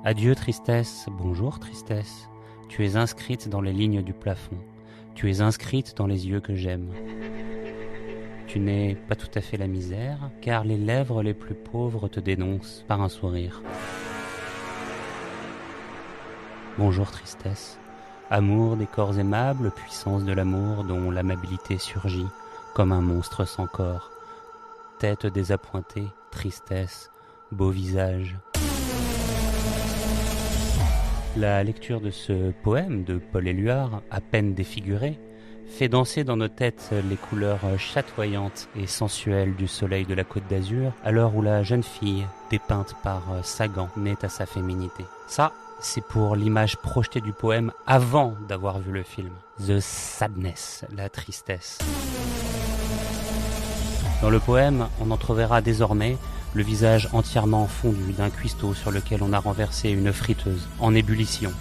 Adieu tristesse, bonjour tristesse. Tu es inscrite dans les lignes du plafond. Tu es inscrite dans les yeux que j'aime. Tu n'es pas tout à fait la misère, car les lèvres les plus pauvres te dénoncent par un sourire. Bonjour tristesse, amour des corps aimables, puissance de l'amour dont l'amabilité surgit comme un monstre sans corps. Tête désappointée, tristesse, beau visage. La lecture de ce poème de Paul Éluard, à peine défiguré, fait danser dans nos têtes les couleurs chatoyantes et sensuelles du soleil de la Côte d'Azur, à l'heure où la jeune fille, dépeinte par Sagan, naît à sa féminité. Ça, c'est pour l'image projetée du poème avant d'avoir vu le film. The sadness, la tristesse. Dans le poème, on entreverra désormais le visage entièrement fondu d'un cuistot sur lequel on a renversé une friteuse en ébullition.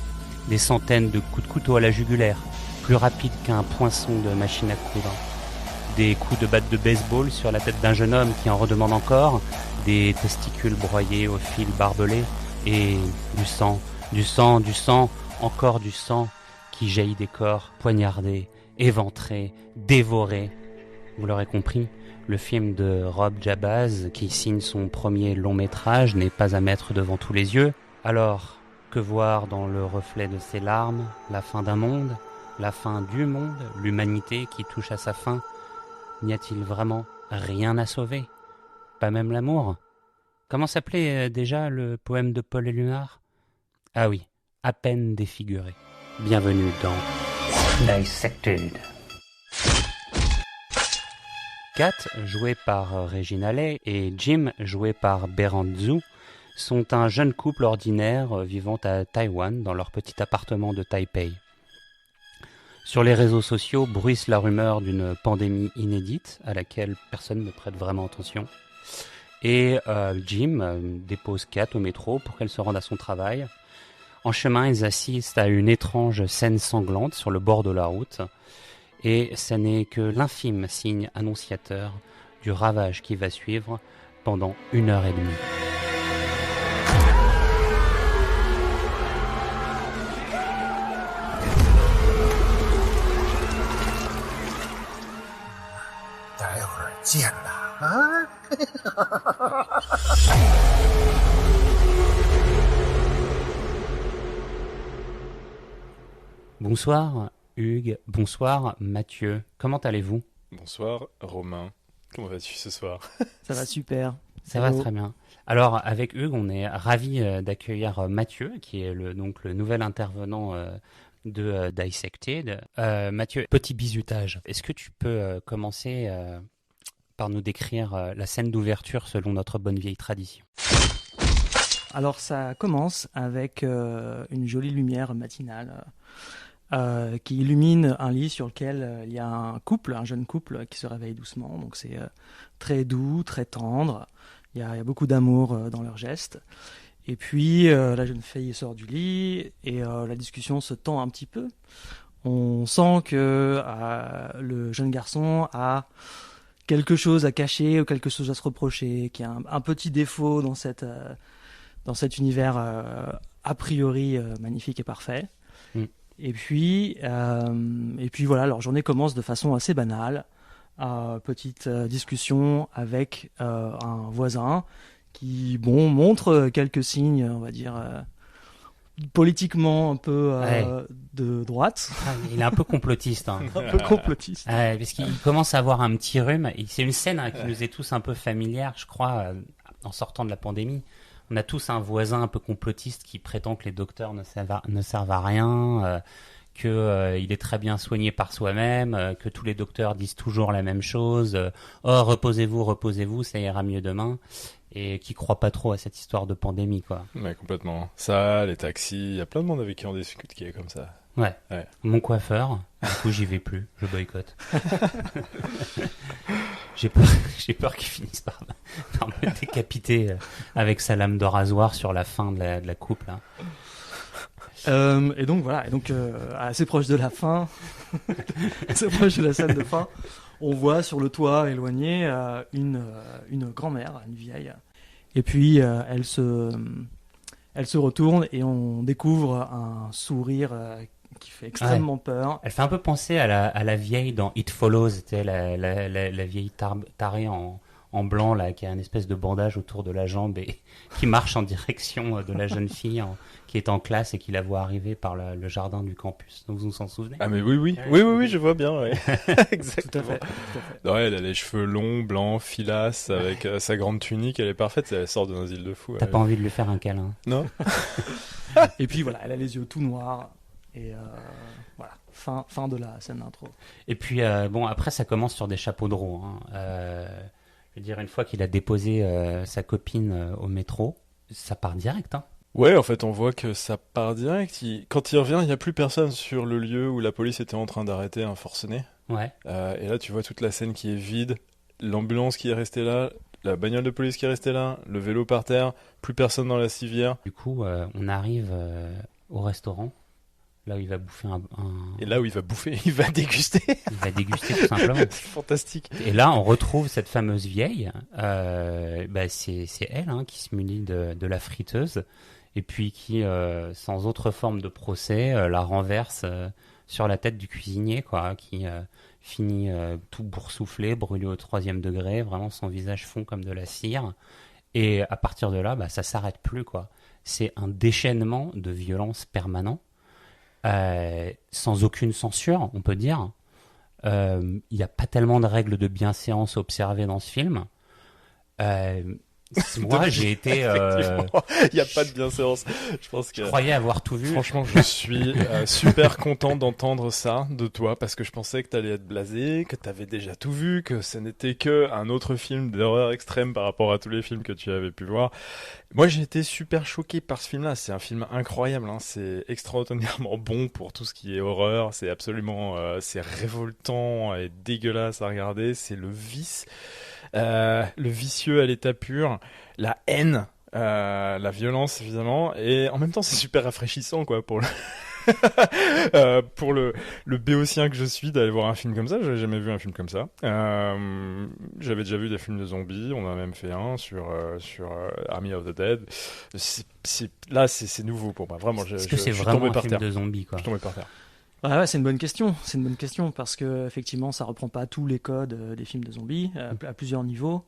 Des centaines de coups de couteau à la jugulaire, plus rapides qu'un poinçon de machine à coudre. Des coups de batte de baseball sur la tête d'un jeune homme qui en redemande encore, des testicules broyés au fil barbelé, et du sang, encore du sang qui jaillit des corps poignardés, éventrés, dévorés. Vous l'aurez compris, le film de Rob Jabaz, qui signe son premier long métrage, n'est pas à mettre devant tous les yeux. Alors, que voir dans le reflet de ses larmes? La fin d'un monde? La fin du monde? L'humanité qui touche à sa fin? N'y a-t-il vraiment rien à sauver? Pas même l'amour? Comment s'appelait déjà le poème de Paul Éluard? Ah oui, à peine défiguré. Bienvenue dans Dissected. Kat, joué par Regina Leigh, et Jim, joué par Berrand Zhu, sont un jeune couple ordinaire vivant à Taïwan dans leur petit appartement de Taipei. Sur les réseaux sociaux bruisse la rumeur d'une pandémie inédite à laquelle personne ne prête vraiment attention. Et Jim dépose Kat au métro pour qu'elle se rende à son travail. En chemin, ils assistent à une étrange scène sanglante sur le bord de la route. Et ce n'est que l'infime signe annonciateur du ravage qui va suivre pendant 1h30. Bonsoir Hugues, bonsoir Mathieu, comment allez-vous? Bonsoir Romain, comment vas-tu ce soir? Ça va super. Ça va très bien. Alors avec Hugues, on est ravis d'accueillir Mathieu, qui est le nouvel intervenant de Dissected. Mathieu, petit bizutage, est-ce que tu peux commencer par nous décrire la scène d'ouverture selon notre bonne vieille tradition? Alors ça commence avec une jolie lumière matinale qui illumine un lit sur lequel il y a un jeune couple qui se réveille doucement. Donc c'est très doux, très tendre. Il y a beaucoup d'amour dans leurs gestes. Et puis la jeune fille sort du lit et la discussion se tend un petit peu. On sent que le jeune garçon a quelque chose à cacher ou quelque chose à se reprocher, qu'il y a un petit défaut dans cet univers a priori magnifique et parfait. Et puis voilà, leur journée commence de façon assez banale. Petite discussion avec un voisin qui montre quelques signes, on va dire, politiquement un peu de droite. Il est un peu complotiste. Hein. Un peu complotiste. Parce qu'il commence à avoir un petit rhume. Et c'est une scène qui nous est tous un peu familière, je crois, en sortant de la pandémie. On a tous un voisin un peu complotiste qui prétend que les docteurs ne servent à rien, qu'il est très bien soigné par soi-même, que tous les docteurs disent toujours la même chose. Oh, reposez-vous, ça ira mieux demain. Et qui croit pas trop à cette histoire de pandémie, quoi. Ouais, complètement. Ça, les taxis, il y a plein de monde avec qui on discute qui est comme ça. Ouais. Mon coiffeur, du coup j'y vais plus, je boycotte. J'ai peur qu'il finisse par me décapiter avec sa lame de rasoir sur la fin de la coupe là. Et donc voilà, assez proche de la fin, assez proche de la scène de fin, on voit sur le toit éloigné une grand-mère, une vieille, et puis elle se elle se retourne et on découvre un sourire qui fait extrêmement peur. Elle fait un peu penser à la vieille dans It Follows, c'était la vieille tarée en blanc là, qui a une espèce de bandage autour de la jambe et qui marche en direction de la jeune fille qui est en classe et qui la voit arriver par le jardin du campus. Donc, vous vous en souvenez? Ah mais oui, je vois bien, ouais. Exactement. Tout à fait. Ouais, elle a les cheveux longs, blancs, filasses, avec sa grande tunique, elle est parfaite, elle sort d'un asile de fous. T'as pas envie de lui faire un câlin? Non. Et puis voilà, elle a les yeux tout noirs. Et voilà, fin de la scène d'intro. Et puis, bon, après, ça commence sur des chapeaux de roue. Je veux dire, une fois qu'il a déposé sa copine au métro, ça part direct. Hein. Ouais, en fait, on voit que ça part direct. Quand il revient, il n'y a plus personne sur le lieu où la police était en train d'arrêter un forcené. Ouais. Et là, tu vois toute la scène qui est vide, l'ambulance qui est restée là, la bagnole de police qui est restée là, le vélo par terre, plus personne dans la civière. Du coup, on arrive au restaurant, là où il va bouffer Et là où il va bouffer, il va déguster. Il va déguster tout simplement. C'est fantastique. Et là, on retrouve cette fameuse vieille. C'est elle qui se munit de la friteuse et puis qui, sans autre forme de procès, la renverse sur la tête du cuisinier, quoi, qui finit tout boursouflé, brûlé au 3e degré, vraiment son visage fond comme de la cire. Et à partir de là, ça s'arrête plus, quoi. C'est un déchaînement de violence permanent, sans aucune censure, on peut dire. Il n'y a pas tellement de règles de bienséance observées dans ce film. Moi, j'ai été... Il n'y a pas de bienséance. Je croyais avoir tout vu. Franchement, je suis super content d'entendre ça de toi, parce que je pensais que tu allais être blasé, que tu avais déjà tout vu, que ce n'était qu'un autre film d'horreur extrême par rapport à tous les films que tu avais pu voir. Moi, j'ai été super choqué par ce film-là. C'est un film incroyable. C'est extraordinairement bon pour tout ce qui est horreur. C'est absolument... c'est révoltant et dégueulasse à regarder. C'est le vice... le vicieux à l'état pur, la haine, la violence évidemment, et en même temps c'est super rafraîchissant quoi pour pour le béotien que je suis d'aller voir un film comme ça. J'avais jamais vu un film comme ça. J'avais déjà vu des films de zombies, on en a même fait un sur Army of the Dead. C'est nouveau pour moi, vraiment. Est-ce que c'est vraiment un film de zombies, quoi? Je suis tombé par terre. Ouais, c'est une bonne question. C'est une bonne question parce que effectivement, ça reprend pas tous les codes des films de zombies à plusieurs niveaux.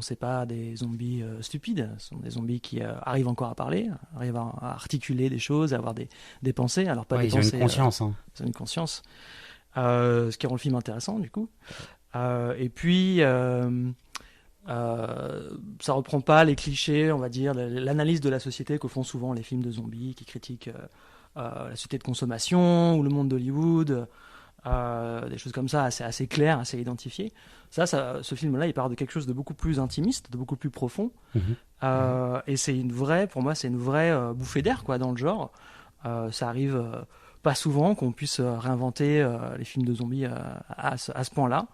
C'est pas des zombies stupides. Ce sont des zombies qui arrivent encore à parler, arrivent à articuler des choses, à avoir des pensées. Alors pas des ils ont pensées. Une conscience. Ils ont une conscience. Ce qui rend le film intéressant du coup. Et puis. Ça reprend pas les clichés, on va dire, l'analyse de la société que font souvent les films de zombies qui critiquent la société de consommation ou le monde d'Hollywood, des choses comme ça, assez claires, assez identifiées. Ce film-là, il part de quelque chose de beaucoup plus intimiste, de beaucoup plus profond. Et pour moi, c'est une vraie bouffée d'air quoi, dans le genre. Ça arrive pas souvent qu'on puisse réinventer les films de zombies à ce point-là.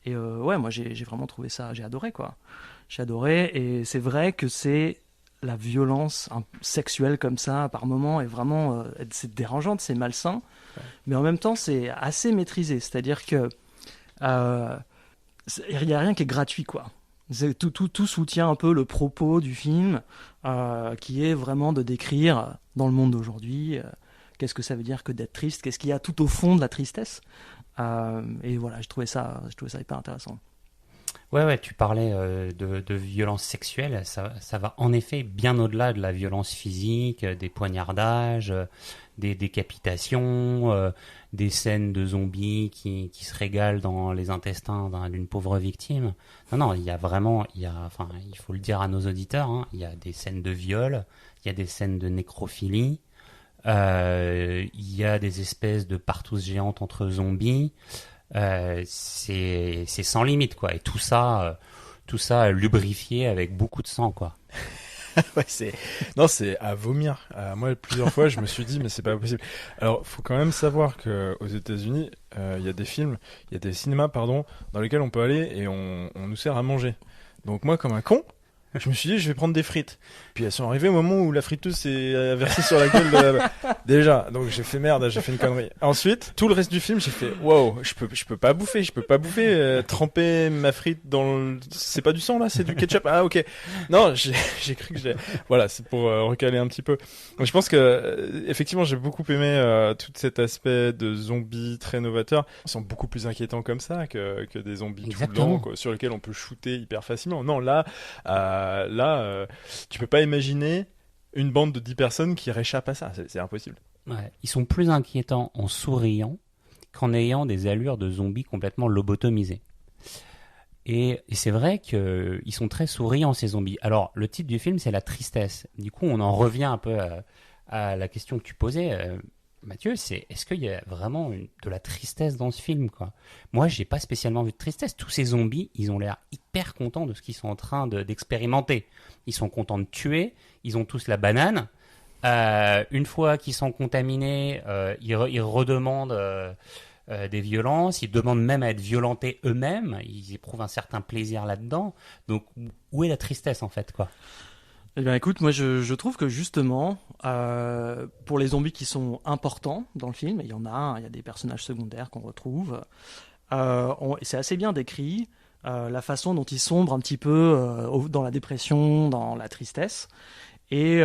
Et moi j'ai vraiment trouvé ça, j'ai adoré quoi. J'ai adoré, et c'est vrai que c'est la violence sexuelle comme ça par moment est vraiment c'est dérangeante, c'est malsain, mais en même temps c'est assez maîtrisé, c'est-à-dire que il y a rien qui est gratuit quoi. Tout soutient un peu le propos du film qui est vraiment de décrire dans le monde d'aujourd'hui qu'est-ce que ça veut dire que d'être triste, qu'est-ce qu'il y a tout au fond de la tristesse. Et voilà, je trouvais ça hyper intéressant. Ouais, tu parlais de violence sexuelle, ça va en effet bien au-delà de la violence physique, des poignardages, des décapitations, des scènes de zombies qui se régalent dans les intestins d'une pauvre victime. Non, il faut le dire à nos auditeurs, il y a des scènes de viol, il y a des scènes de nécrophilie, il y a des espèces de partouzes géantes entre zombies. C'est sans limite quoi, et tout ça lubrifié avec beaucoup de sang quoi. Ouais, c'est à vomir. Moi plusieurs fois je me suis dit mais c'est pas possible. Alors faut quand même savoir que aux États-Unis il y a des cinémas dans lesquels on peut aller et on nous sert à manger. Donc moi comme un con Je me suis dit, je vais prendre des frites. Puis elles sont arrivées au moment où la friteuse s'est versée sur la gueule déjà. Donc j'ai fait merde, j'ai fait une connerie. Ensuite, tout le reste du film, j'ai fait, wow, je peux pas bouffer, tremper ma frite dans c'est pas du sang là, c'est du ketchup. Ah, ok. Non, j'ai cru que voilà, c'est pour recaler un petit peu. Donc je pense que, effectivement, j'ai beaucoup aimé tout cet aspect de zombies très novateur. Ils sont beaucoup plus inquiétants comme ça que des zombies tout blancs, quoi, sur lesquels on peut shooter hyper facilement. Non, là, tu peux pas imaginer une bande de 10 personnes qui réchappent à ça. C'est impossible. Ouais. Ils sont plus inquiétants en souriant qu'en ayant des allures de zombies complètement lobotomisés. Et c'est vrai qu'ils sont très souriants, ces zombies. Alors, le titre du film, c'est la tristesse. Du coup, on en revient un peu à la question que tu posais, Mathieu, est-ce qu'il y a vraiment de la tristesse dans ce film, quoi? Moi, j'ai pas spécialement vu de tristesse. Tous ces zombies, ils ont l'air hyper contents de ce qu'ils sont en train d'expérimenter. Ils sont contents de tuer, ils ont tous la banane. Une fois qu'ils sont contaminés, ils redemandent des violences, ils demandent même à être violentés eux-mêmes, ils éprouvent un certain plaisir là-dedans. Donc, où est la tristesse, en fait, quoi? Eh bien, écoute, moi, je trouve que justement, pour les zombies qui sont importants dans le film, il y en a, il y a des personnages secondaires qu'on retrouve, c'est assez bien décrit, la façon dont ils sombrent un petit peu dans la dépression, dans la tristesse, et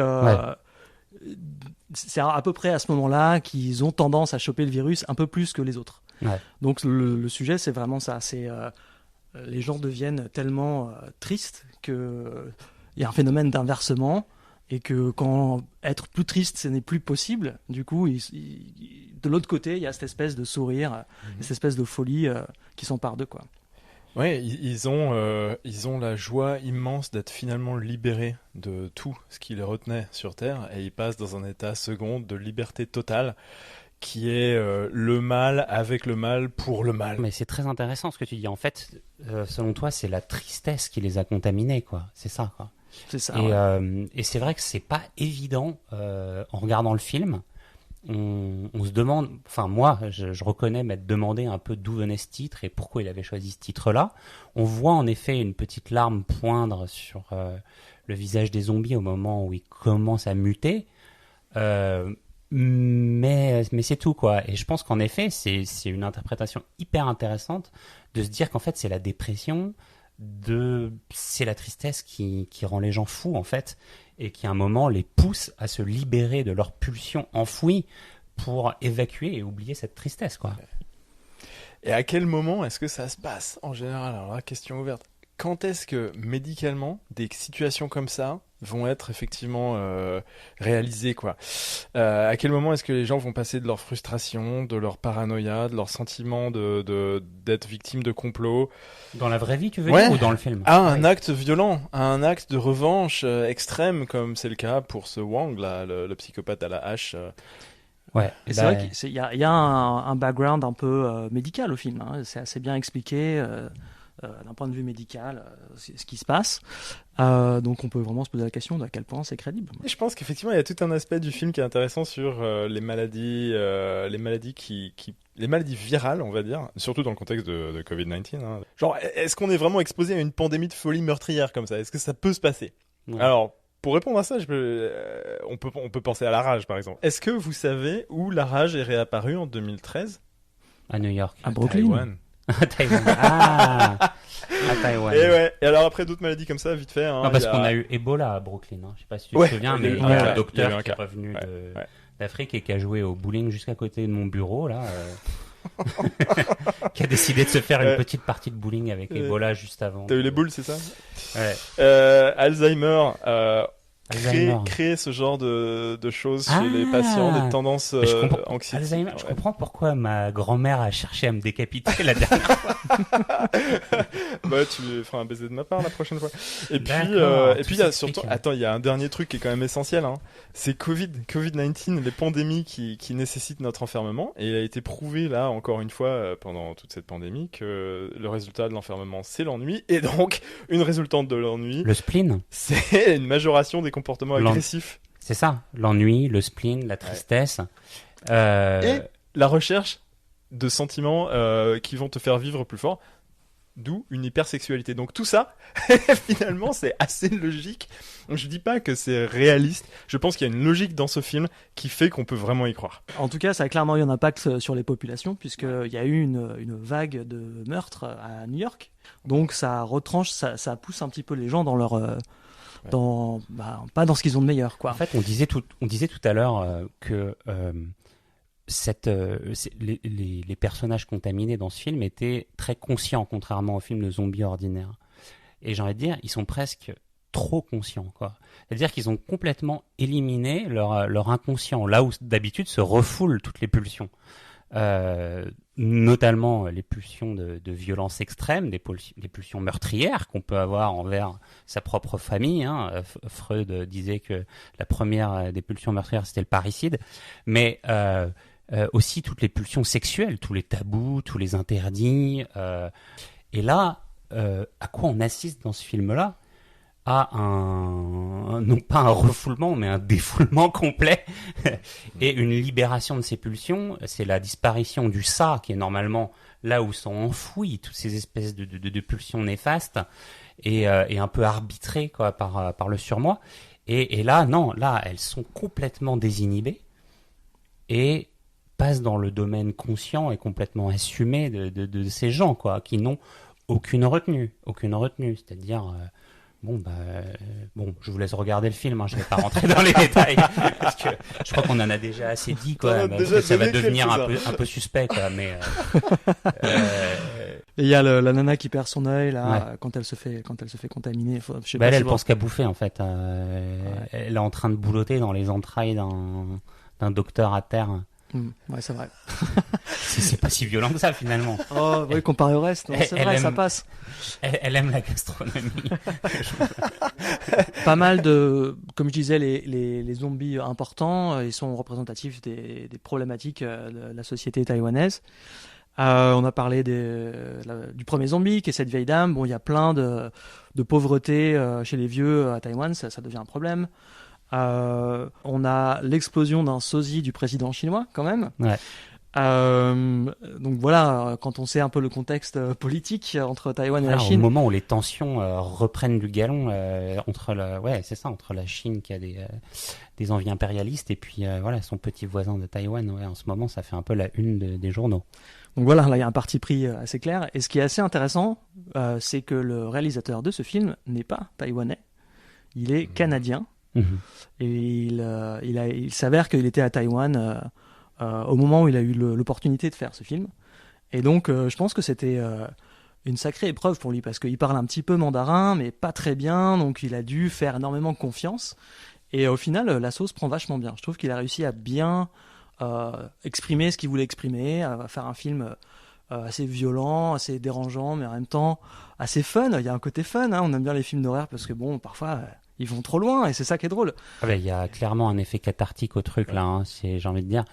c'est à peu près à ce moment-là qu'ils ont tendance à choper le virus un peu plus que les autres. Ouais. Donc le sujet, c'est vraiment ça, c'est les gens deviennent tellement tristes que il y a un phénomène d'inversement et que quand être plus triste, ce n'est plus possible, du coup, de l'autre côté, il y a cette espèce de sourire, cette espèce de folie qui s'empare d'eux, quoi. Ouais, ils ont la joie immense d'être finalement libérés de tout ce qui les retenait sur Terre et ils passent dans un état second de liberté totale qui est le mal avec le mal pour le mal. Mais c'est très intéressant ce que tu dis. En fait, selon toi, c'est la tristesse qui les a contaminés, quoi. C'est ça, quoi. C'est ça. Et c'est vrai que c'est pas évident en regardant le film. On se demande, enfin moi, je reconnais m'être demandé un peu d'où venait ce titre et pourquoi il avait choisi ce titre-là. On voit en effet une petite larme poindre sur le visage des zombies au moment où ils commencent à muter. Mais c'est tout, quoi. Et je pense qu'en effet, c'est une interprétation hyper intéressante de se dire qu'en fait, c'est la dépression, c'est la tristesse qui rend les gens fous, en fait, et qui, à un moment, les pousse à se libérer de leurs pulsions enfouies pour évacuer et oublier cette tristesse, quoi. Et à quel moment est-ce que ça se passe, en général? Alors là, question ouverte. Quand est-ce que, médicalement, des situations comme ça vont être effectivement réalisées, quoi? À quel moment est-ce que les gens vont passer de leur frustration, de leur paranoïa, de leur sentiment d'être victime de complot? Dans la vraie vie, tu veux dire, ou dans le film? À un acte violent, à un acte de revanche extrême, comme c'est le cas pour ce Wang, là, le psychopathe à la hache. Ouais, et c'est vrai qu'il y a un background un peu médical au film, hein. C'est assez bien expliqué d'un point de vue médical ce qui se passe. Donc on peut vraiment se poser la question de à quel point c'est crédible. Et je pense qu'effectivement il y a tout un aspect du film qui est intéressant sur les maladies virales, on va dire, surtout dans le contexte de Covid-19. Hein. Genre, est-ce qu'on est vraiment exposé à une pandémie de folie meurtrière comme ça? Est-ce que ça peut se passer? Ouais. Alors, pour répondre à ça, on peut penser à la rage, par exemple. Est-ce que vous savez où la rage est réapparue en 2013? À New York. À Brooklyn. Taïwan. À Taïwan. Ah, à Taïwan. Et alors après d'autres maladies comme ça, vite fait. Hein, non, parce qu'on a eu Ebola à Brooklyn. Hein. Je sais pas si tu te souviens, mais il y a un docteur qui est revenu d'Afrique et qui a joué au bowling juste à côté de mon bureau, là. Qui a décidé de se faire une petite partie de bowling avec Ebola juste avant. T'as eu les boules, c'est ça? Ouais. Alzheimer. Créer ce genre de choses chez les patients, des tendances anxiétiques. Alzheimer, je comprends pourquoi ma grand-mère a cherché à me décapiter la dernière fois. Bah, tu feras un baiser de ma part la prochaine fois. Et puis il y a surtout, il y a un dernier truc qui est quand même essentiel, hein. C'est Covid-19, les pandémies qui nécessitent notre enfermement. Et il a été prouvé là, encore une fois, pendant toute cette pandémie, que le résultat de l'enfermement, c'est l'ennui. Et donc, une résultante de l'ennui. Le spleen. C'est une majoration des comportements agressifs. C'est ça, l'ennui, le spleen, la tristesse. Et la recherche de sentiments qui vont te faire vivre plus fort. d'où une hypersexualité. Donc tout ça, finalement, c'est assez logique. Je dis pas que c'est réaliste. Je pense qu'il y a une logique dans ce film qui fait qu'on peut vraiment y croire. En tout cas, ça a clairement eu un impact sur les populations, puisqu'il y a eu une vague de meurtres à New York. Donc ça retranche, ça pousse un petit peu les gens dans leur... pas dans ce qu'ils ont de meilleur, quoi. En fait, on disait tout à l'heure que les personnages contaminés dans ce film étaient très conscients, contrairement au film de zombies ordinaire. Et j'ai envie de dire, ils sont presque trop conscients, quoi. C'est-à-dire qu'ils ont complètement éliminé leur inconscient, là où d'habitude se refoulent toutes les pulsions. Notamment les pulsions de violence extrême, des pulsions meurtrières qu'on peut avoir envers sa propre famille. Freud disait que la première des pulsions meurtrières, c'était le parricide. Mais aussi toutes les pulsions sexuelles, tous les tabous, tous les interdits. Et là, à quoi on assiste dans ce film-là ? À non pas un refoulement, mais un défoulement complet et une libération de ces pulsions. C'est la disparition du ça, qui est normalement là où sont enfouies toutes ces espèces de pulsions néfastes et un peu arbitrées, quoi, par le surmoi. Et là, non, là, elles sont complètement désinhibées et passent dans le domaine conscient et complètement assumé de ces gens, quoi, qui n'ont aucune retenue, c'est-à-dire... Bon, je vous laisse regarder le film, je ne vais pas rentrer dans les détails, parce que je crois qu'on en a déjà assez dit, quoi. Ça va devenir un peu suspect, quoi, mais... Et il y a la nana qui perd son œil, là, ouais. quand elle se fait contaminer. Elle pense qu'à bouffer, en fait. Elle est en train de boulotter dans les entrailles d'un docteur à terre. Ouais, c'est vrai. C'est pas si violent que ça, finalement. Oh, oui, comparé au reste, c'est vrai, ça passe. Elle aime la gastronomie. Pas mal comme je disais, les zombies importants, ils sont représentatifs des problématiques de la société taïwanaise. On a parlé du premier zombie, qui est cette vieille dame. Bon, il y a plein de pauvreté chez les vieux à Taïwan, ça devient un problème. On a l'explosion d'un sosie du président chinois, quand même. Ouais. Donc voilà, quand on sait un peu le contexte politique entre Taïwan et la Chine. Au moment où les tensions reprennent du galon entre la Chine qui a des envies impérialistes et puis son petit voisin de Taïwan. Ouais, en ce moment, ça fait un peu la une des journaux. Donc voilà, là il y a un parti pris assez clair. Et ce qui est assez intéressant, c'est que le réalisateur de ce film n'est pas taïwanais, il est canadien. Et il s'avère qu'il était à Taïwan au moment où il a eu l'opportunité de faire ce film. Et donc, je pense que c'était une sacrée épreuve pour lui, parce qu'il parle un petit peu mandarin, mais pas très bien, donc il a dû faire énormément confiance. Et au final, la sauce prend vachement bien. Je trouve qu'il a réussi à bien exprimer ce qu'il voulait exprimer, à faire un film assez violent, assez dérangeant, mais en même temps assez fun. Il y a un côté fun, on aime bien les films d'horreur, parce que bon, parfois... ils vont trop loin, et c'est ça qui est drôle. Il y a clairement un effet cathartique au truc, là, j'ai envie de dire.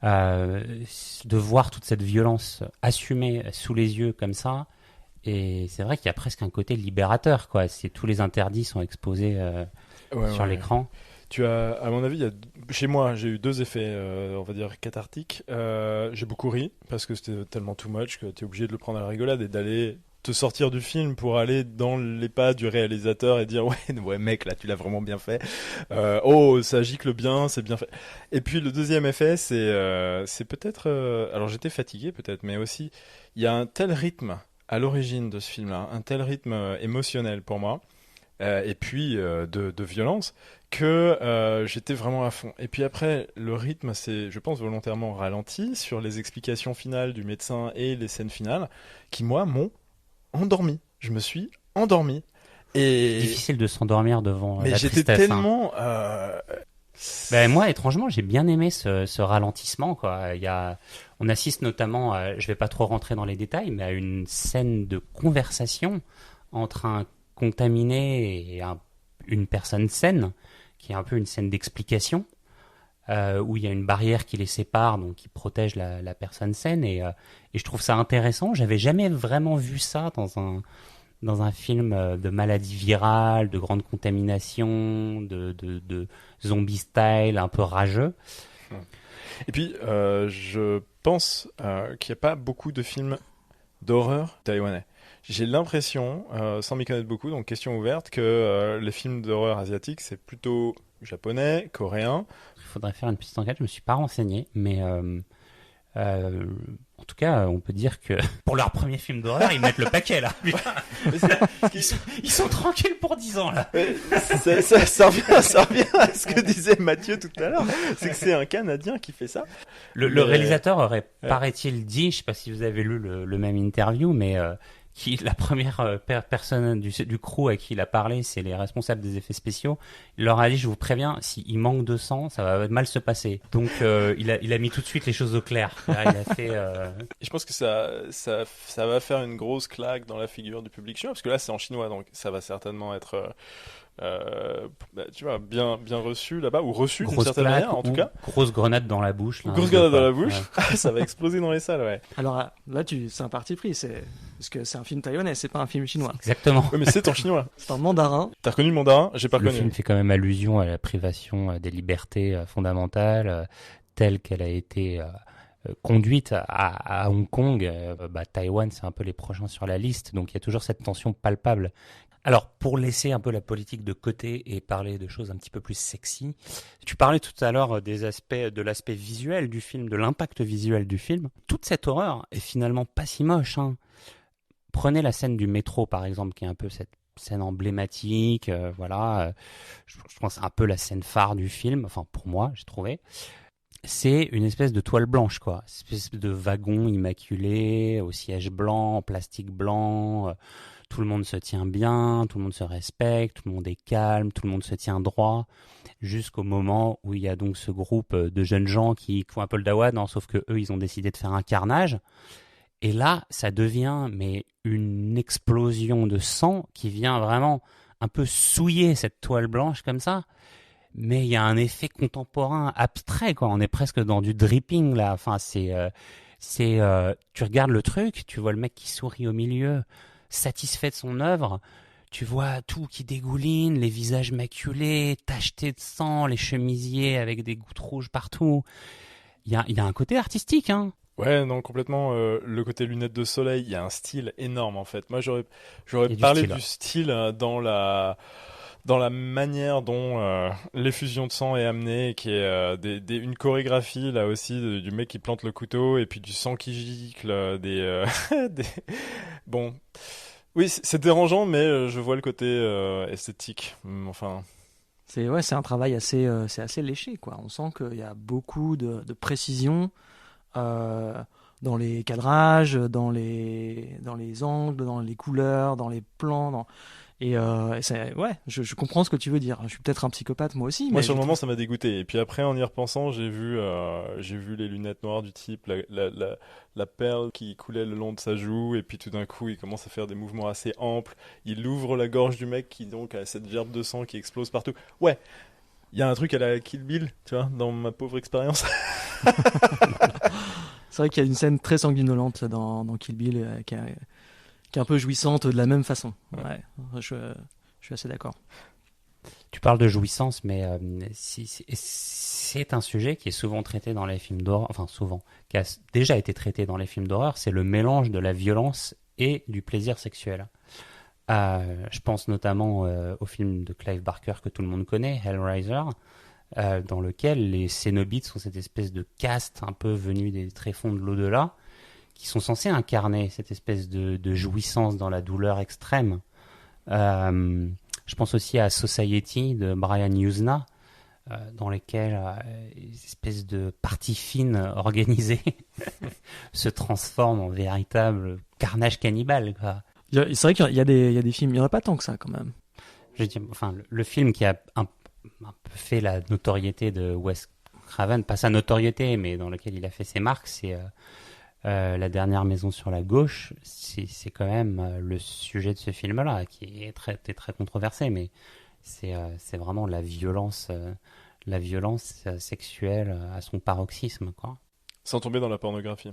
De voir toute cette violence assumée sous les yeux comme ça, et c'est vrai qu'il y a presque un côté libérateur, quoi. Tous les interdits sont exposés sur l'écran. Tu as, à mon avis, chez moi, j'ai eu deux effets, on va dire, cathartiques. J'ai beaucoup ri, parce que c'était tellement too much que tu es obligé de le prendre à la rigolade et d'aller te sortir du film pour aller dans les pas du réalisateur et dire ouais mec, là tu l'as vraiment bien fait, ça gicle bien, c'est bien fait. Et puis le deuxième effet, c'est peut-être alors j'étais fatigué peut-être, mais aussi il y a un tel rythme à l'origine de ce film là, un tel rythme émotionnel pour moi, et puis de violence, que j'étais vraiment à fond. Et puis après, le rythme c'est, je pense, volontairement ralenti sur les explications finales du médecin et les scènes finales qui moi m'ont endormi. Je me suis endormi. Et... difficile de s'endormir devant mais la j'étais tristesse. Tellement... Moi, étrangement, j'ai bien aimé ce ralentissement, quoi. On assiste notamment, je vais pas trop rentrer dans les détails, mais à une scène de conversation entre un contaminé et une personne saine, qui est un peu une scène d'explication, où il y a une barrière qui les sépare, donc qui protège la personne saine, et je trouve ça intéressant. J'avais jamais vraiment vu ça dans un film de maladie virale, de grande contamination, de zombie style, un peu rageux. Et puis, je pense qu'il n'y a pas beaucoup de films d'horreur taïwanais. J'ai l'impression, sans m'y connaître beaucoup, donc question ouverte, que les films d'horreur asiatiques, c'est plutôt japonais, coréen. Il faudrait faire une petite enquête, je me suis pas renseigné, mais euh, en tout cas, on peut dire que pour leur premier film d'horreur, ils mettent le paquet là. Putain. Ils sont tranquilles pour 10 ans là. Ça revient à ce que disait Mathieu tout à l'heure, c'est que c'est un Canadien qui fait ça. Le réalisateur aurait, paraît-il, dit, je sais pas si vous avez lu le même interview, mais la première personne du crew à qui il a parlé, c'est les responsables des effets spéciaux. Il leur a dit, je vous préviens, s'il manque de sang, ça va mal se passer. Donc il a mis tout de suite les choses au clair. Là, il a fait. Je pense que ça va faire une grosse claque dans la figure du public chinois, parce que là c'est en chinois, donc ça va certainement être tu vois, bien reçu là-bas, ou reçu d'une certaine manière, en tout cas. Grosse grenade dans la bouche. Là, grosse grenade dans la bouche, ouais. Ça va exploser dans les salles, ouais. Alors là, c'est un parti pris, parce que c'est un film taïwanais, c'est pas un film chinois. Exactement. Oui, mais c'est en chinois. C'est en mandarin. T'as reconnu le mandarin? J'ai pas Le reconnu. film fait quand même allusion à la privation des libertés fondamentales telle qu'elle a été conduite à Hong Kong. Taïwan, c'est un peu les prochains sur la liste, donc il y a toujours cette tension palpable. Alors, pour laisser un peu la politique de côté et parler de choses un petit peu plus sexy, tu parlais tout à l'heure de l'aspect visuel du film, de l'impact visuel du film. Toute cette horreur est finalement pas si moche, hein. Prenez la scène du métro, par exemple, qui est un peu cette scène emblématique, je pense que c'est un peu la scène phare du film, enfin pour moi, j'ai trouvé. C'est une espèce de toile blanche, quoi. Une espèce de wagon immaculé, au siège blanc, en plastique blanc. Tout le monde se tient bien, tout le monde se respecte, tout le monde est calme, tout le monde se tient droit. Jusqu'au moment où il y a donc ce groupe de jeunes gens qui font un peu le dawa, non, sauf que eux, ils ont décidé de faire un carnage. Et là, ça devient une explosion de sang qui vient vraiment un peu souiller cette toile blanche comme ça. Mais il y a un effet contemporain abstrait, quoi. On est presque dans du dripping là. Enfin, tu regardes le truc, tu vois le mec qui sourit au milieu, satisfait de son œuvre. Tu vois tout qui dégouline, les visages maculés, tachetés de sang, les chemisiers avec des gouttes rouges partout. Il y a un côté artistique, hein. Ouais, non, complètement. Le côté lunettes de soleil, il y a un style énorme en fait. Moi, j'aurais Il y a parlé du du style dans la manière dont l'effusion de sang est amenée, qui est une chorégraphie là aussi du mec qui plante le couteau et puis du sang qui gicle, bon, oui, c'est dérangeant, mais je vois le côté esthétique. Enfin, C'est un travail c'est assez léché, quoi. On sent qu'il y a beaucoup de précision dans les cadrages, dans les angles, dans les couleurs, dans les plans. Je comprends ce que tu veux dire. Je suis peut-être un psychopathe moi aussi. moi Mais sur le moment ça m'a dégoûté. Et puis après en y repensant, j'ai vu les lunettes noires du type, la perle qui coulait le long de sa joue, et puis tout d'un coup il commence à faire des mouvements assez amples. Il ouvre la gorge du mec qui donc a cette gerbe de sang qui explose partout. Ouais. Il y a un truc à la Kill Bill, tu vois, dans ma pauvre expérience. C'est vrai qu'il y a une scène très sanguinolente dans Kill Bill qui est un peu jouissante de la même façon. Ouais, je suis assez d'accord. Tu parles de jouissance, mais c'est un sujet qui est souvent traité dans les films d'horreur, enfin souvent, qui a déjà été traité dans les films d'horreur, c'est le mélange de la violence et du plaisir sexuel. Je pense notamment au film de Clive Barker que tout le monde connaît, Hellraiser, dans lequel les Cénobites sont cette espèce de caste un peu venue des tréfonds de l'au-delà, qui sont censés incarner cette espèce de jouissance dans la douleur extrême. Je pense aussi à Society de Brian Yuzna, dans lesquels une espèce de partie fine organisée se transforme en véritable carnage cannibale, quoi. C'est vrai qu'il y a des films, il n'y en a pas tant que ça quand même. Je dis, enfin, le film qui a un peu fait la notoriété de Wes Craven, pas sa notoriété, mais dans lequel il a fait ses marques, c'est La dernière maison sur la gauche. C'est quand même le sujet de ce film-là, qui est très controversé, mais c'est vraiment la violence sexuelle à son paroxysme, quoi. Sans tomber dans la pornographie.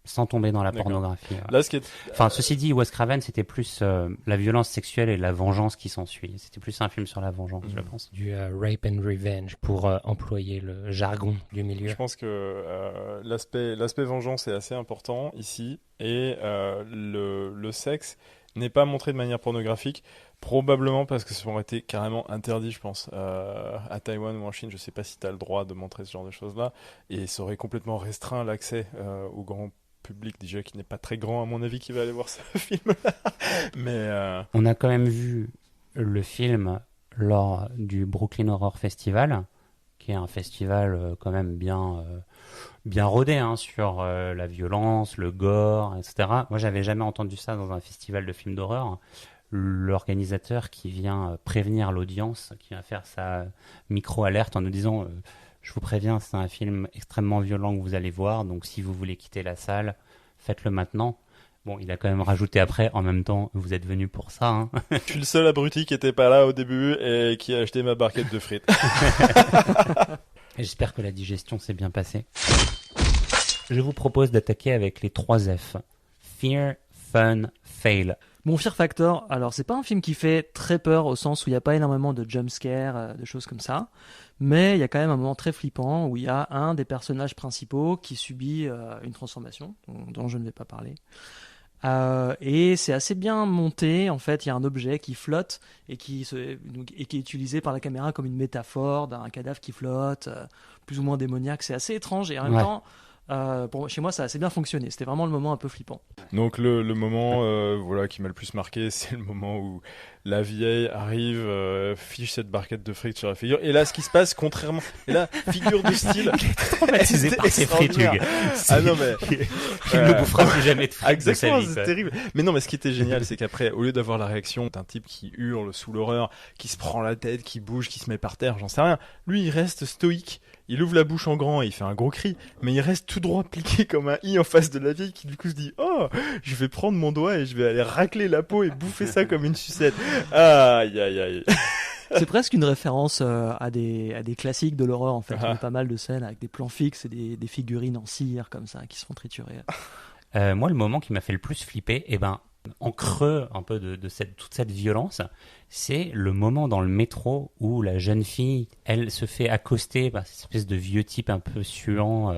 sans tomber dans la D'accord. pornographie. Là, ce qui est... Enfin, ceci dit, Wes Craven, c'était plus la violence sexuelle et la vengeance qui s'ensuit. C'était plus un film sur la vengeance, je pense. Du rape and revenge, pour employer le jargon du milieu. Je pense que l'aspect vengeance est assez important ici, et le sexe n'est pas montré de manière pornographique, probablement parce que ça aurait été carrément interdit, je pense, à Taïwan ou en Chine. Je sais pas si tu as le droit de montrer ce genre de choses-là, et ça aurait complètement restreint l'accès au grand public, déjà qui n'est pas très grand à mon avis, qui va aller voir ce film-là. Mais On a quand même vu le film lors du Brooklyn Horror Festival, qui est un festival quand même bien rodé sur la violence, le gore, etc. Moi, j'avais jamais entendu ça dans un festival de films d'horreur. L'organisateur qui vient prévenir l'audience, qui vient faire sa micro-alerte en nous disant je vous préviens, c'est un film extrêmement violent que vous allez voir, donc si vous voulez quitter la salle, faites-le maintenant. Bon, il a quand même rajouté après, en même temps, vous êtes venu pour ça. Hein. je suis le seul abruti qui était pas là au début et qui a acheté ma barquette de frites. Et j'espère que la digestion s'est bien passée. Je vous propose d'attaquer avec les 3 F. Fear, Fun, Fail. Bon, Fear Factor, alors c'est pas un film qui fait très peur au sens où il n'y a pas énormément de jumpscares, de choses comme ça, mais il y a quand même un moment très flippant où il y a un des personnages principaux qui subit une transformation, dont je ne vais pas parler. Et c'est assez bien monté, en fait, il y a un objet qui flotte et qui est utilisé par la caméra comme une métaphore d'un cadavre qui flotte, plus ou moins démoniaque, c'est assez étrange et en même temps... chez moi, ça a assez bien fonctionné. C'était vraiment le moment un peu flippant. Donc le moment qui m'a le plus marqué, c'est le moment où la vieille arrive, fiche cette barquette de frites sur la figure. Et là, ce qui se passe, contrairement... Et là, figure de style... Traumatisé par ces frites, Hugues. Ah non, mais... Il ne bouffera plus jamais de frites de sa Exactement, vie. c'est quoi. terrible. Mais non, mais ce qui était génial, c'est qu'après, au lieu d'avoir la réaction d'un type qui hurle sous l'horreur, qui se prend la tête, qui bouge, qui se met par terre, j'en sais rien, lui, il reste stoïque. Il ouvre la bouche en grand et il fait un gros cri, mais il reste tout droit pliqué comme un i en face de la vieille qui du coup se dit « Oh, je vais prendre mon doigt et je vais aller racler la peau et bouffer ça comme une sucette. » Aïe, aïe, aïe. C'est presque une référence à des classiques de l'horreur, en fait. Il y a Ah. pas mal de scènes avec des plans fixes et des figurines en cire, comme ça, qui se font triturer. Moi, le moment qui m'a fait le plus flipper, en creux un peu de toute cette violence, c'est le moment dans le métro où la jeune fille, elle se fait accoster par cette espèce de vieux type un peu suant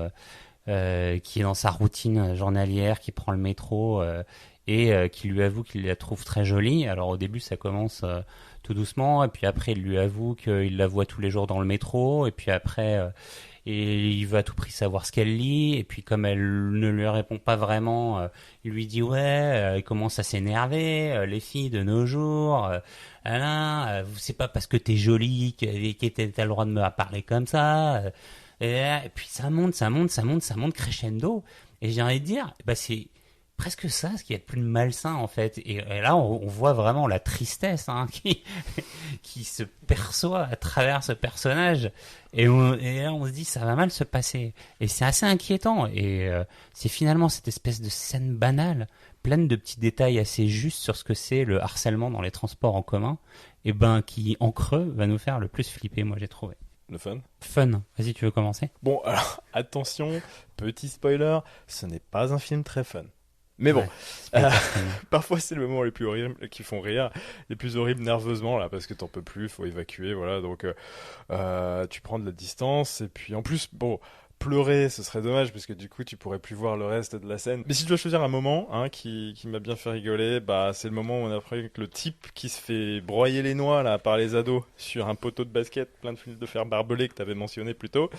qui est dans sa routine journalière, qui prend le métro et qui lui avoue qu'il la trouve très jolie. Alors au début, ça commence tout doucement, et puis après, il lui avoue qu'il la voit tous les jours dans le métro, et puis après... et il veut à tout prix savoir ce qu'elle lit, et puis comme elle ne lui répond pas vraiment, il lui dit il commence à s'énerver, les filles de nos jours, Alain, c'est pas parce que t'es jolie que t'as le droit de me parler comme ça, et puis ça monte crescendo, et j'ai envie de dire, c'est presque ça, ce qui est le plus malsain en fait. Et là, on voit vraiment la tristesse qui se perçoit à travers ce personnage. Et là, on se dit, ça va mal se passer. Et c'est assez inquiétant. Et c'est finalement cette espèce de scène banale, pleine de petits détails assez justes sur ce que c'est le harcèlement dans les transports en commun, et qui, en creux, va nous faire le plus flipper, moi, j'ai trouvé. Le fun. Fun. Vas-y, tu veux commencer ? Bon, alors, attention, petit spoiler, ce n'est pas un film très fun. Mais bon, parfois c'est le moment les plus horribles qui font rire, les plus horribles nerveusement là, parce que t'en peux plus, faut évacuer, voilà. Donc tu prends de la distance et puis en plus, bon, pleurer, ce serait dommage parce que du coup tu pourrais plus voir le reste de la scène. Mais si je dois choisir un moment qui m'a bien fait rigoler, c'est le moment où on apprend que le type qui se fait broyer les noix là par les ados sur un poteau de basket plein de fils de fer barbelé que t'avais mentionné plus tôt,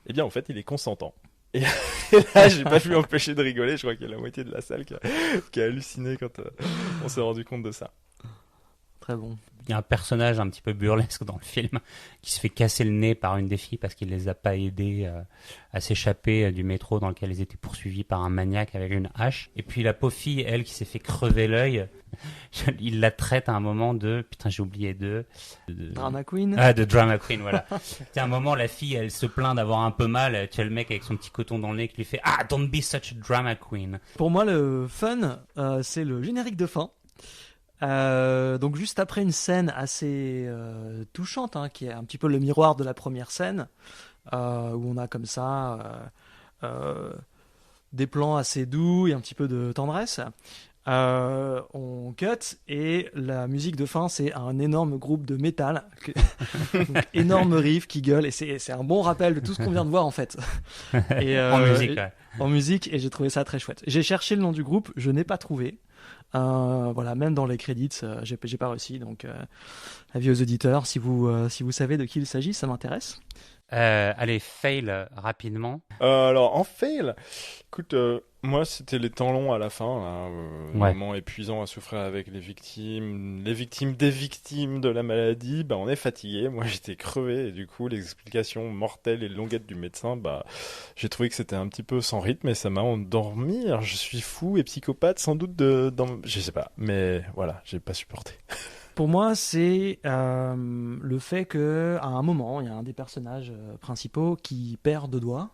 eh bien en fait il est consentant. Et là, j'ai pas pu m'empêcher de rigoler. Je crois qu'il y a la moitié de la salle qui a halluciné quand on s'est rendu compte de ça. Très bon. Il y a un personnage un petit peu burlesque dans le film qui se fait casser le nez par une des filles parce qu'il les a pas aidés à s'échapper du métro dans lequel ils étaient poursuivis par un maniaque avec une hache. Et puis la pauvre fille, elle, qui s'est fait crever l'œil, il la traite à un moment de... Putain, j'ai oublié de Drama Queen. Ah, de Drama Queen, voilà. C'est un moment, la fille, elle se plaint d'avoir un peu mal. Tu as le mec avec son petit coton dans le nez qui lui fait « Ah, don't be such a drama queen ». Pour moi, le fun, c'est le générique de fin. Donc juste après une scène assez touchante, qui est un petit peu le miroir de la première scène, où on a comme ça des plans assez doux et un petit peu de tendresse. On cut et la musique de fin, c'est un énorme groupe de métal, donc, énorme riff qui gueule, et c'est un bon rappel de tout ce qu'on vient de voir en fait. Et, En musique, ouais. en musique, et j'ai trouvé ça très chouette. J'ai cherché le nom du groupe, je n'ai pas trouvé. Voilà, même dans les credits, j'ai pas réussi. Donc, avis aux auditeurs, si vous savez de qui il s'agit, ça m'intéresse. Allez, fail rapidement. Alors, en fail, écoute, moi, c'était les temps longs à la fin, là, Ouais. moment épuisant à souffrir avec les victimes des victimes de la maladie. Bah, on est fatigué. Moi, j'étais crevé, et du coup, les explications mortelles et longuettes du médecin, bah, j'ai trouvé que c'était un petit peu sans rythme et ça m'a endormi. Alors, je suis fou et psychopathe, sans doute je sais pas, mais voilà, j'ai pas supporté. Pour moi, c'est le fait que à un moment, il y a un des personnages principaux qui perd 2 doigts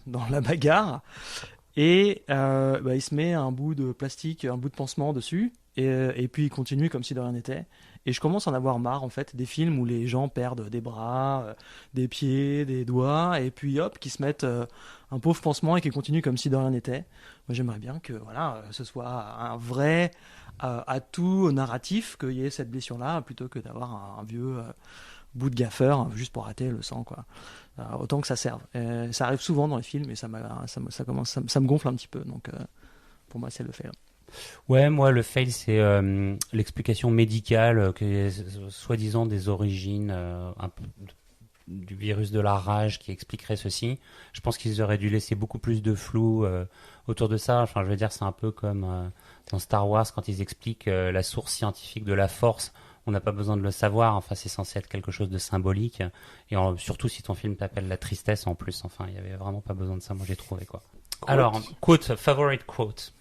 dans la bagarre, et il se met un bout de plastique, un bout de pansement dessus, et puis il continue comme si de rien n'était. Et je commence à en avoir marre en fait des films où les gens perdent des bras, des pieds, des doigts, et puis hop, qui se mettent un pauvre pansement et qui continuent comme si de rien n'était. Moi, j'aimerais bien que voilà, ce soit un vrai atout narratif qu'il y ait cette blessure-là, plutôt que d'avoir un vieux bout de gaffeur juste pour arrêter le sang, quoi. Autant que ça serve. Ça arrive souvent dans les films et ça me gonfle un petit peu. Donc pour moi, c'est le fait. Ouais, moi, le fail, c'est l'explication médicale que soi-disant des origines un peu du virus de la rage qui expliquerait ceci. Je pense qu'ils auraient dû laisser beaucoup plus de flou autour de ça. Enfin, je veux dire, c'est un peu comme dans Star Wars quand ils expliquent la source scientifique de la force. On n'a pas besoin de le savoir. Enfin, c'est censé être quelque chose de symbolique. Et surtout si ton film t'appelle la tristesse en plus. Enfin, il y avait vraiment pas besoin de ça. Moi, j'ai trouvé quoi. Quote. Alors, favorite quote.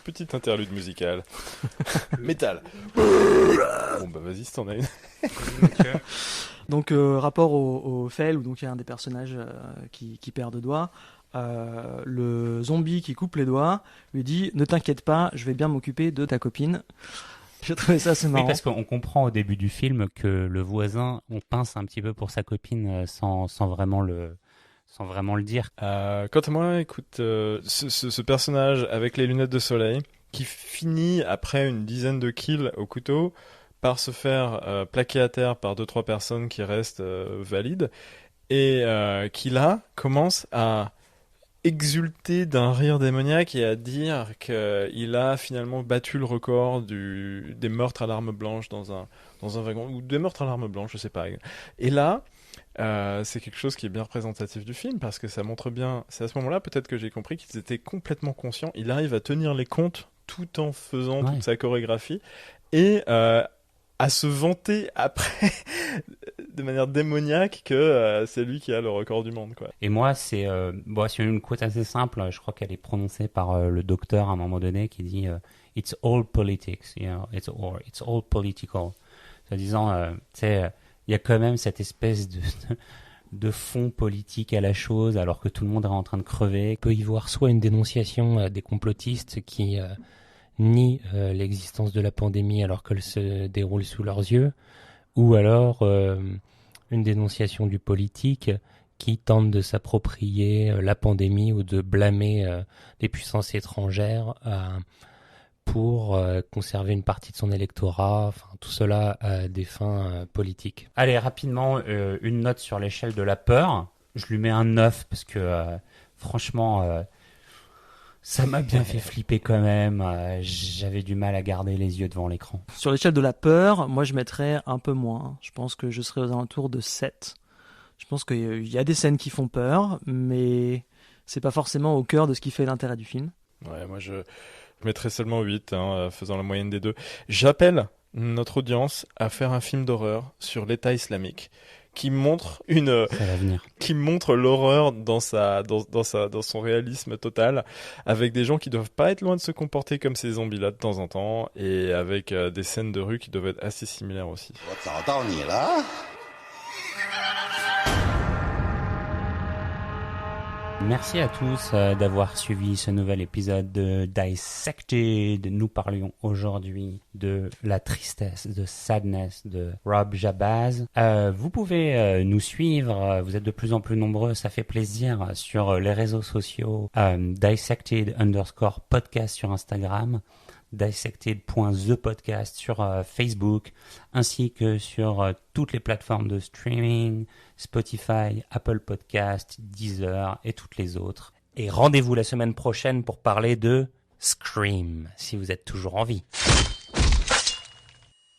Petite interlude musicale. Métal. Bon bah vas-y, si t'en as une. Donc rapport au fail, où donc il y a un des personnages qui perd 2 doigts. Le zombie qui coupe les doigts lui dit: ne t'inquiète pas, je vais bien m'occuper de ta copine. J'ai trouvé ça assez marrant. Oui, parce qu'on comprend au début du film que le voisin, on pince un petit peu pour sa copine sans vraiment le dire. Quant à moi, écoute, ce personnage avec les lunettes de soleil qui finit après une dizaine de kills au couteau par se faire plaquer à terre par 2-3 personnes qui restent valides, et qui là commence à exulter d'un rire démoniaque et à dire qu'il a finalement battu le record des meurtres à l'arme blanche dans un wagon, ou des meurtres à l'arme blanche, je sais pas. Et là, c'est quelque chose qui est bien représentatif du film, parce que ça montre bien, c'est à ce moment-là peut-être que j'ai compris qu'ils étaient complètement conscients. Il arrive à tenir les comptes tout en faisant toute sa chorégraphie, et à se vanter après de manière démoniaque que c'est lui qui a le record du monde, quoi. Et moi, c'est une quote assez simple. Je crois qu'elle est prononcée par le docteur à un moment donné, qui dit It's all politics, you know, it's all political. En disant, tu sais, il y a quand même cette espèce de fond politique à la chose, alors que tout le monde est en train de crever. Il peut y voir soit une dénonciation des complotistes qui nient l'existence de la pandémie alors qu'elle se déroule sous leurs yeux, ou alors une dénonciation du politique qui tente de s'approprier la pandémie ou de blâmer les puissances étrangères pour conserver une partie de son électorat, enfin tout cela à des fins politiques. Allez, rapidement, une note sur l'échelle de la peur. Je lui mets un 9 parce que franchement, ça m'a bien fait flipper quand même. J'avais du mal à garder les yeux devant l'écran. Sur l'échelle de la peur, moi je mettrais un peu moins. Je pense que je serais aux alentours de 7. Je pense qu'il y a des scènes qui font peur, mais c'est pas forcément au cœur de ce qui fait l'intérêt du film. Ouais, moi je mettrais seulement 8, faisant la moyenne des deux. J'appelle notre audience à faire un film d'horreur sur l'État islamique qui montre l'horreur dans son réalisme total, avec des gens qui doivent pas être loin de se comporter comme ces zombies-là de temps en temps, et avec des scènes de rue qui doivent être assez similaires aussi. Merci à tous d'avoir suivi ce nouvel épisode de Dissected. Nous parlions aujourd'hui de la tristesse, de Sadness de Rob Jabaz. Vous pouvez nous suivre, vous êtes de plus en plus nombreux, ça fait plaisir, sur les réseaux sociaux. Dissected_podcast sur Instagram, dissected.thepodcast sur Facebook, ainsi que sur toutes les plateformes de streaming, Spotify, Apple Podcast, Deezer et toutes les autres. Et rendez-vous la semaine prochaine pour parler de Scream, si vous êtes toujours en vie.